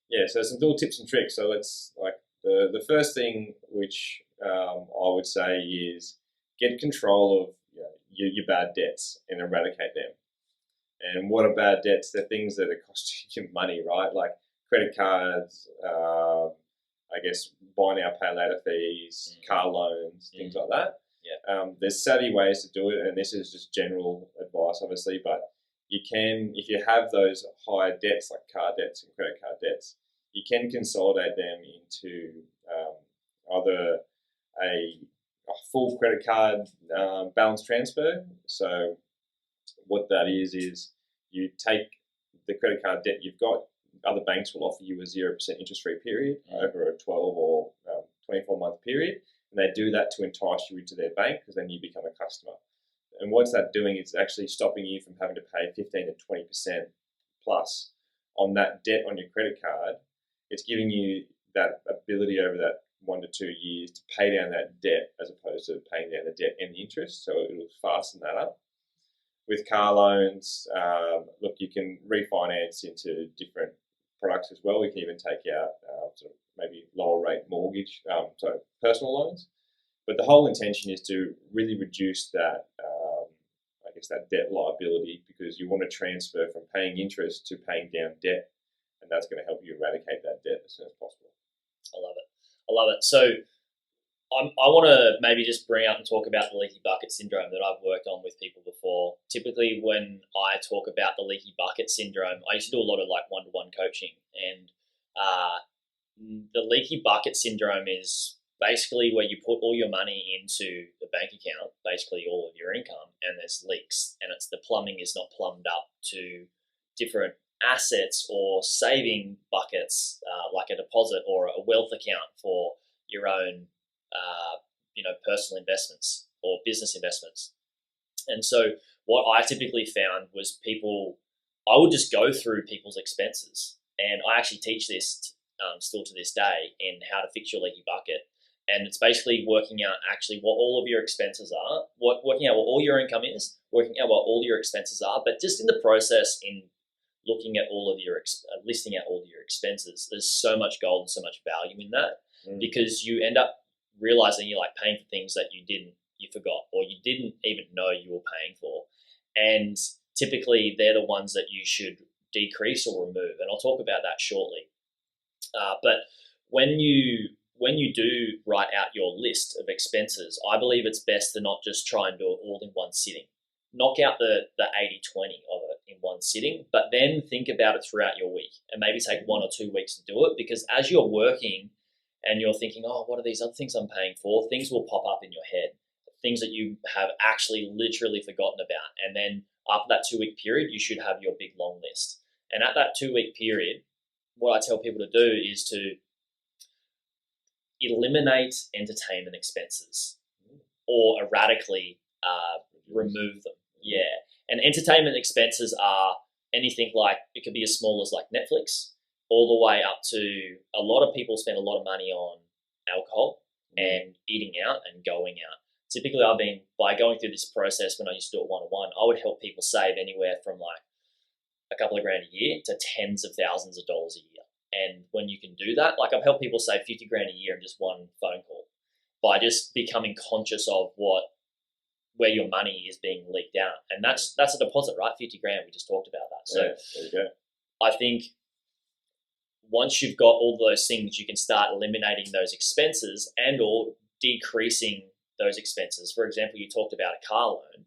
Yeah, so some little tips and tricks. So let's like the first thing which I would say is get control of your bad debts and eradicate them. And what are bad debts? They're things that are costing you money, right? Like credit cards, I guess buy now, pay later fees, car loans, things like that. Yeah. There's savvy ways to do it, and this is just general advice, obviously, but you can, if you have those higher debts like car debts and credit card debts, you can consolidate them into either a full credit card balance transfer. So what that is you take the credit card debt you've got. Other banks will offer you a 0% interest-free period over a 12 or 24-month period, and they do that to entice you into their bank because then you become a customer. And what's that doing? It's actually stopping you from having to pay 15 to 20% plus on that debt on your credit card. It's giving you that ability over that 1 to 2 years to pay down that debt as opposed to paying down the debt and the interest. So it'll fasten that up. With car loans, look, you can refinance into different products as well. You can even take out sort of maybe lower rate mortgage, so personal loans. But the whole intention is to really reduce that, I guess, that debt liability, because you want to transfer from paying interest to paying down debt, and that's going to help you eradicate that debt as soon as possible. I love it. I love it. So I want to maybe just bring up and talk about the leaky bucket syndrome that I've worked on with people before. Typically, when I talk about the leaky bucket syndrome, I used to do a lot of like one-to-one coaching, and the leaky bucket syndrome is basically where you put all your money into the bank account, basically all of your income, and there's leaks, and it's the plumbing is not plumbed up to different assets or saving buckets, like a deposit or a wealth account for your own personal investments or business investments. And so what I typically found was I would just go through people's expenses, and I actually teach this still to this day in how to fix your leaky bucket. And it's basically working out actually what all of your expenses are, working out what all your income is, working out what all your expenses are, but just in the process in looking at all of your, listing out all of your expenses, there's so much gold and so much value in that, because you end up realizing you're like paying for things that you forgot, or you didn't even know you were paying for. And typically they're the ones that you should decrease or remove. And I'll talk about that shortly. But when you do write out your list of expenses, I believe it's best to not just try and do it all in one sitting. Knock out the 80-20 of it in one sitting, but then think about it throughout your week, and maybe take 1 or 2 weeks to do it, because as you're working and you're thinking, oh, what are these other things I'm paying for? Things will pop up in your head, things that you have actually literally forgotten about. And then after that 2-week period, you should have your big long list. And at that 2-week period, what I tell people to do is to eliminate entertainment expenses or erratically remove them. Yeah. And entertainment expenses are anything like, it could be as small as like Netflix, all the way up to, a lot of people spend a lot of money on alcohol and eating out and going out. Typically, by going through this process, when I used to do it one-on-one, I would help people save anywhere from like a couple of grand a year to tens of thousands of dollars a year. And when you can do that, like I've helped people save 50 grand a year in just one phone call, by just becoming conscious of where your money is being leaked out. And that's a deposit, right? 50 grand, we just talked about that. So yeah, there you go. I think once you've got all those things, you can start eliminating those expenses and or decreasing those expenses. For example, you talked about a car loan.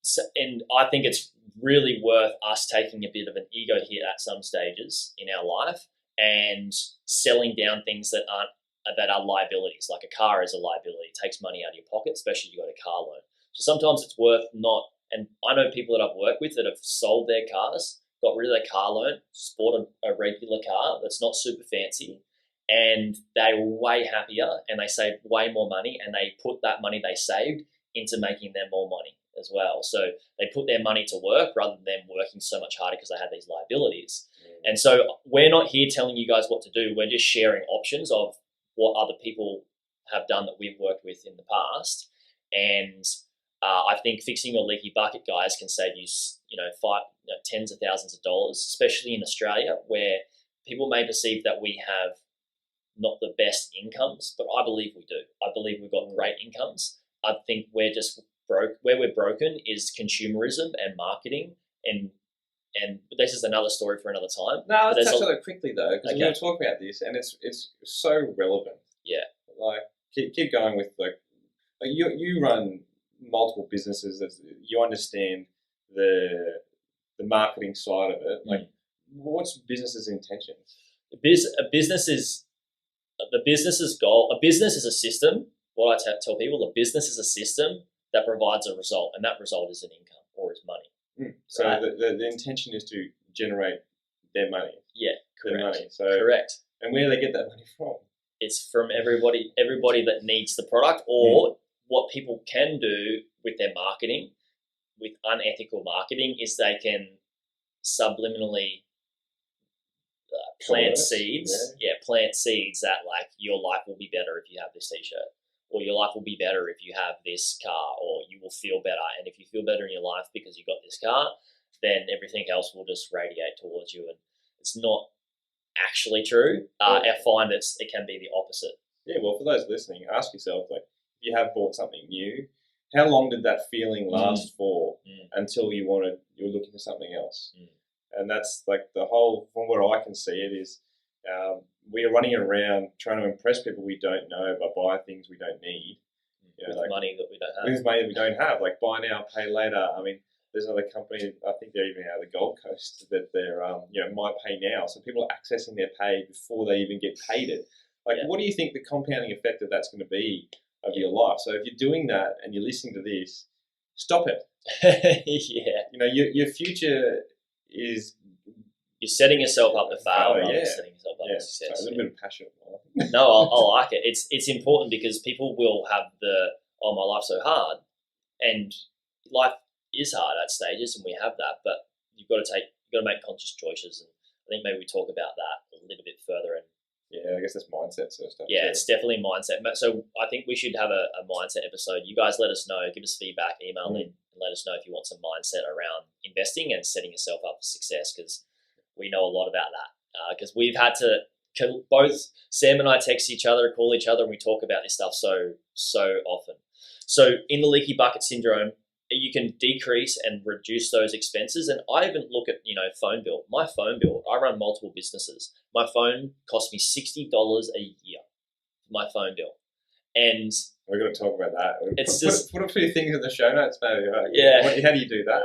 So, and I think it's really worth us taking a bit of an ego hit at some stages in our life and selling down things that are liabilities. Like a car is a liability. It takes money out of your pocket, especially if you got a car loan. So sometimes it's worth not, and I know people that I've worked with that have sold their cars, got rid of their car loan, just bought a regular car that's not super fancy, and they were way happier and they saved way more money, and they put that money they saved into making them more money as well. So they put their money to work rather than them working so much harder because they had these liabilities. And so we're not here telling you guys what to do. We're just sharing options of what other people have done that we've worked with in the past. And I think fixing your leaky bucket, guys, can save you, tens of thousands of dollars, especially in Australia, where people may perceive that we have not the best incomes, but I believe we do. I believe we've got great incomes. I think we're just broke. Where we're broken is consumerism and marketing, and this is another story for another time. No, let's touch on it quickly though, because we're going to talk about this, and it's so relevant. Yeah. Like keep going with like you run multiple businesses. You understand the marketing side of it. Like, what's business's intentions? The business's goal. A business is a system. What I tell people, a business is a system that provides a result, and that result is an income or is money. So right? the intention is to generate their money. Yeah, correct. Their money. So correct. And where do they get that money from? It's from everybody that needs the product, or what people can do with their marketing, with unethical marketing, is they can subliminally plant seeds. Plant seeds that like your life will be better if you have this t-shirt, or your life will be better if you have this car, or you will feel better. And if you feel better in your life because you got this car, then everything else will just radiate towards you. And it's not actually true. I find it can be the opposite. Yeah, well, for those listening, ask yourself, like, if you have bought something new, how long did that feeling last for until you were looking for something else? And that's like the whole, from what I can see it is, we are running around trying to impress people we don't know by buying things we don't need. With money that we don't have. With money that we don't have, like buy now, pay later. I mean, there's another company, I think they're even out of the Gold Coast, that they're, my pay now. So people are accessing their pay before they even get paid it. Like, what do you think the compounding effect of that's going to be of your life? So if you're doing that and you're listening to this, stop it. Your future is... You're setting yourself up to fail rather than setting yourself up to success. So a little bit of passion. No, I like it. It's important because people will have my life's so hard, and life is hard at stages, and we have that. But you've got to make conscious choices, and I think maybe we talk about that a little bit further. And I guess that's mindset sort of stuff. Yeah, it's definitely mindset. So I think we should have a mindset episode. You guys let us know, give us feedback, email in, and let us know if you want some mindset around investing and setting yourself up for success, because we know a lot about that. Because we've had to, both Sam and I text each other, call each other, and we talk about this stuff so often. So in the leaky bucket syndrome, you can decrease and reduce those expenses. And I even look at, phone bill. My phone bill, I run multiple businesses. My phone costs me $60 a year, my phone bill. And we're going to talk about that. Put a few things in the show notes, maybe. How do you do that?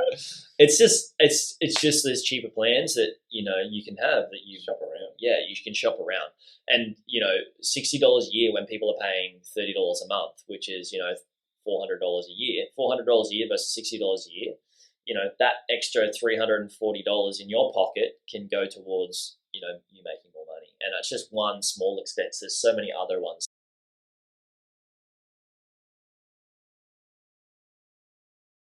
It's just there's cheaper plans that you can have that you shop around. Yeah, you can shop around, and $60 a year when people are paying $30 a month, which is $400 a year. $400 a year versus $60 a year. That extra $340 in your pocket can go towards you making more money, and that's just one small expense. There's so many other ones